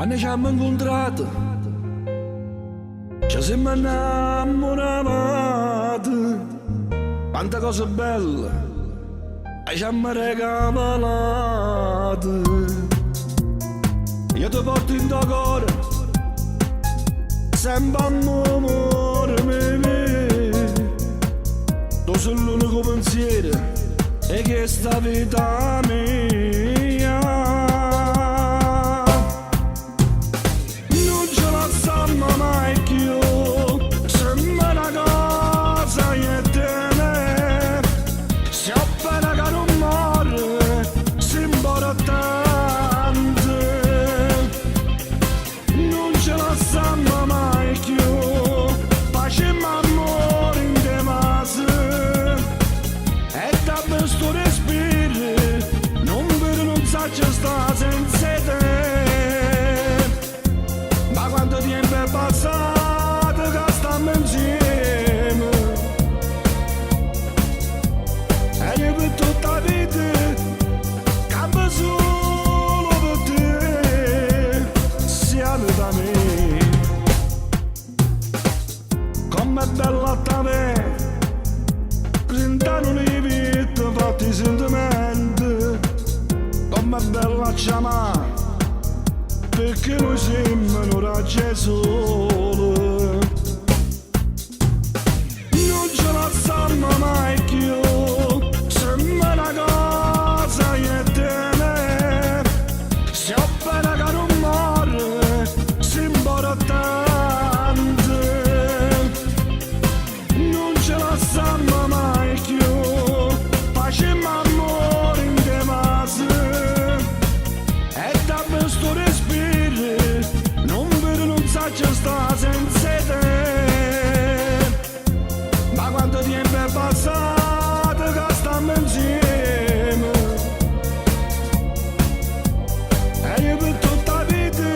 Quando ci abbiamo incontrato, ci siamo innamorati. Quante cose belle ci abbiamo regalato. Io ti porto in tuo cuore, sempre amore mio. Tu sei l'unico pensiero e che sta vita mia. Mai più, sembra una cosa e te ne si appena che non muore, si importante. Non ce la stanno mai più, facciamo amore in demasi e da questo respiro non vedo non sa c'è sta senza te. Ma quanto tempo è passato che stiamo insieme e io per tutta la vita campo solo per te, siamo da me. Com'è bella da me, presentano le vite fatti sentimenti, com'è bella chiamare perché noi siamo un raggio solo. Non ce la stiamo mai più, sembra una cosa e te ne si appena che non muore, si importante. Non ce la stiamo mai più, facciamo amore in demasi e da questo respiro non vedo non sa c'è sta senza te. Ma quanto tempo è passato che stiamo insieme e io per tutta la vita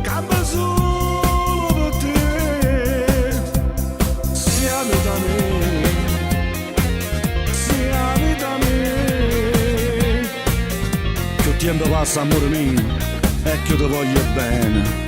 campo solo per te, siamo da me, siamo da me. Più tempo passa amore mio e che ti voglio bene.